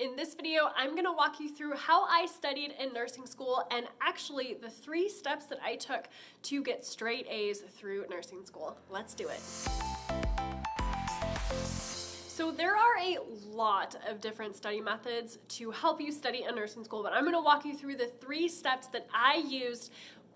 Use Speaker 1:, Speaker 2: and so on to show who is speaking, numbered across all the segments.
Speaker 1: In this video, I'm gonna walk you through how I studied in nursing school and actually the 3 steps that I took to get straight A's through nursing school. Let's do it. So there are a lot of different study methods to help you study in nursing school, but I'm gonna walk you through the 3 steps that I used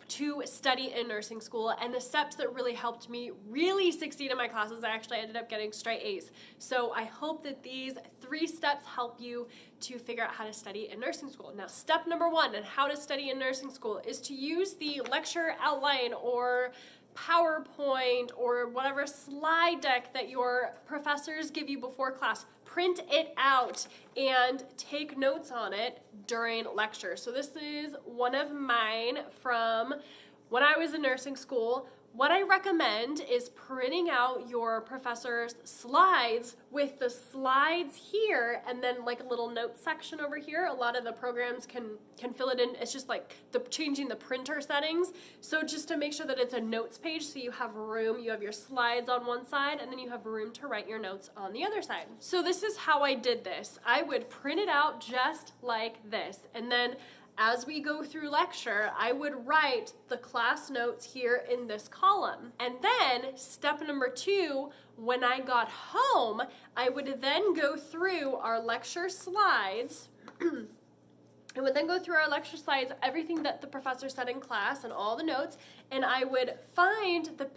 Speaker 1: to study in nursing school and the steps that really helped me really succeed in my classes. I actually ended up getting straight A's. So I hope that these 3 steps help you to figure out how to study in nursing school. Now, step number 1 in how to study in nursing school is to use the lecture outline or PowerPoint or whatever slide deck that your professors give you before class. Print it out and take notes on it during lecture. So this is one of mine from when I was in nursing school. What I recommend is printing out your professor's slides with the slides here and then like a little note section over here. A lot of the programs can fill it in. It's just like changing the printer settings. So just to make sure that it's a notes page so you have room, you have your slides on one side and then you have room to write your notes on the other side. So this is how I did this. I would print it out just like this, and then as we go through lecture, I would write the class notes here in this column. And then step number 2, when I got home, I would then go through our lecture slides. I would then go through our lecture slides, everything that the professor said in class and all the notes, and I would find the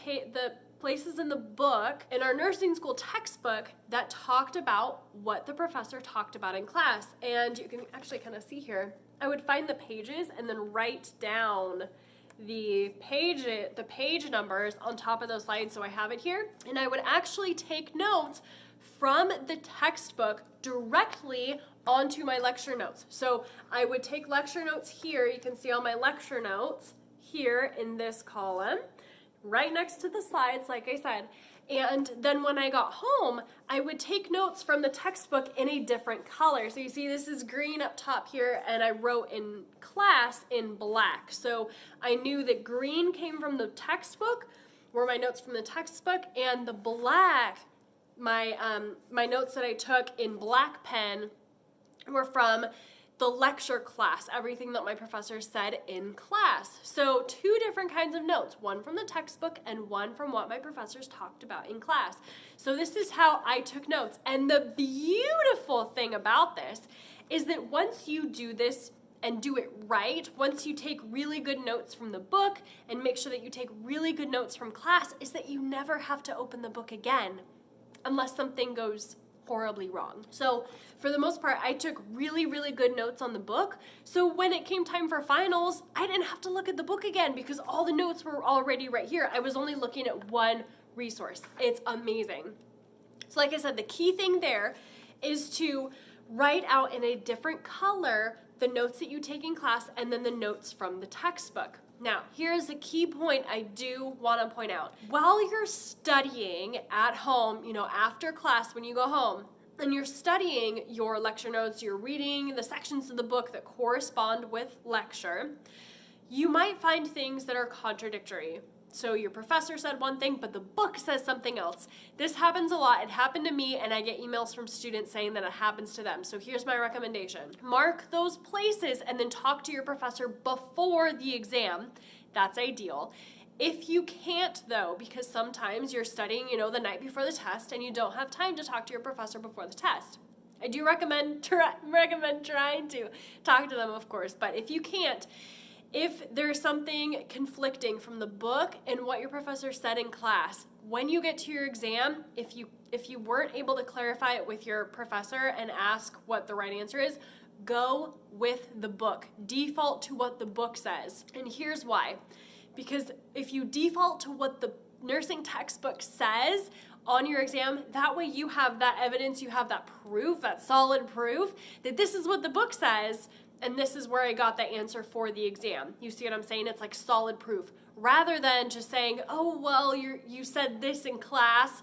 Speaker 1: places in the book, in our nursing school textbook, that talked about what the professor talked about in class. And you can actually kind of see here, I would find the pages and then write down the page numbers on top of those slides, so I have it here. And I would actually take notes from the textbook directly onto my lecture notes. So I would take lecture notes here. You can see all my lecture notes here in this column, right next to the slides, like I said. And then when I got home, I would take notes from the textbook in a different color. So you see this is green up top here, and I wrote in class in black. So I knew that green came from the textbook, were my notes from the textbook, and the black, my notes that I took in black pen were from the lecture class, everything that my professor said in class. So 2 different kinds of notes, one from the textbook and one from what my professors talked about in class. So this is how I took notes. And the beautiful thing about this is that once you do this and do it right, once you take really good notes from the book and make sure that you take really good notes from class, is that you never have to open the book again unless something goes horribly wrong. So for the most part, I took really, really good notes on the book. So when it came time for finals, I didn't have to look at the book again because all the notes were already right here. I was only looking at one resource. It's amazing. So like I said, the key thing there is to write out in a different color the notes that you take in class and then the notes from the textbook. Now, here's a key point I do want to point out. While you're studying at home, after class when you go home, and you're studying your lecture notes, you're reading the sections of the book that correspond with lecture, you might find things that are contradictory. So your professor said one thing, but the book says something else. This happens a lot. It happened to me, and I get emails from students saying that it happens to them. So here's my recommendation. Mark those places and then talk to your professor before the exam. That's ideal. If you can't, though, because sometimes you're studying, the night before the test and you don't have time to talk to your professor before the test. I do recommend trying to talk to them, of course, but if you can't, if there's something conflicting from the book and what your professor said in class, when you get to your exam, if you weren't able to clarify it with your professor and ask what the right answer is, go with the book. Default to what the book says. And here's why. Because if you default to what the nursing textbook says on your exam, that way you have that evidence, you have that proof, that solid proof that this is what the book says, and this is where I got the answer for the exam. You see what I'm saying? It's like solid proof. Rather than just saying, oh, well, you said this in class,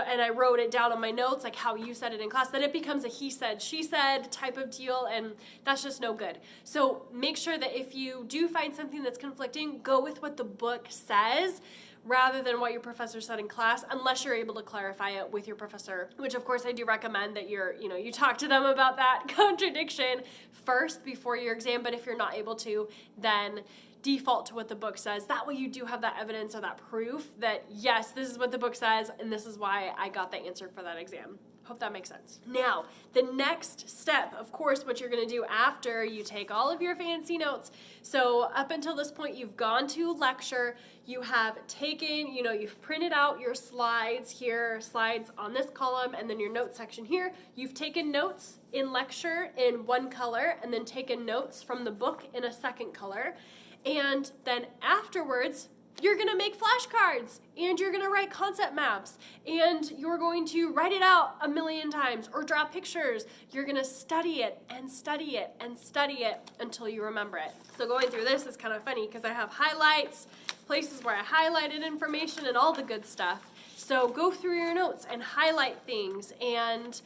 Speaker 1: and I wrote it down on my notes, like how you said it in class, then it becomes a he said, she said type of deal, and that's just no good. So make sure that if you do find something that's conflicting, go with what the book says, rather than what your professor said in class, unless you're able to clarify it with your professor, which of course I do recommend that you talk to them about that contradiction first before your exam, but if you're not able to, then default to what the book says. That way you do have that evidence or that proof that yes, this is what the book says and this is why I got the answer for that exam. Hope that makes sense. Now, the next step, of course, what you're gonna do after you take all of your fancy notes. So up until this point, you've gone to lecture, you have taken, you've printed out your slides here, slides on this column, and then your notes section here. You've taken notes in lecture in one color, and then taken notes from the book in a second color. And then afterwards, you're gonna make flashcards, and you're gonna write concept maps, and you're going to write it out a million times or draw pictures. You're gonna study it and study it and study it until you remember it. So going through this is kind of funny because I have highlights, places where I highlighted information and all the good stuff. So go through your notes and highlight things and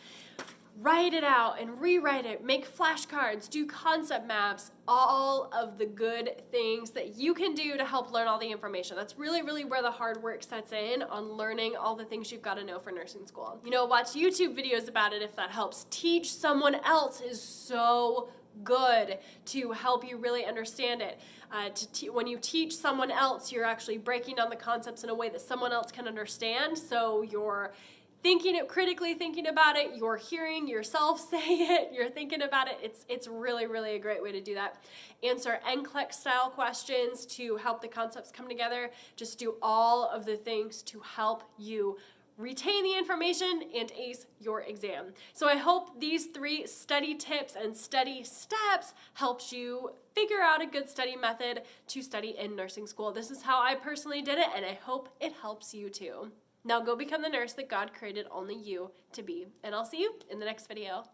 Speaker 1: write it out and rewrite it, make flashcards, do concept maps, all of the good things that you can do to help learn all the information. That's really, really where the hard work sets in on learning all the things you've got to know for nursing school. Watch YouTube videos about it if that helps. Teach someone else is so good to help you really understand it. When you teach someone else, you're actually breaking down the concepts in a way that someone else can understand, so you're critically thinking about it, you're hearing yourself say it, you're thinking about it. It's really, really a great way to do that. Answer NCLEX style questions to help the concepts come together. Just do all of the things to help you retain the information and ace your exam. So I hope these 3 study tips and study steps helps you figure out a good study method to study in nursing school. This is how I personally did it, and I hope it helps you too. Now go become the nurse that God created only you to be. And I'll see you in the next video.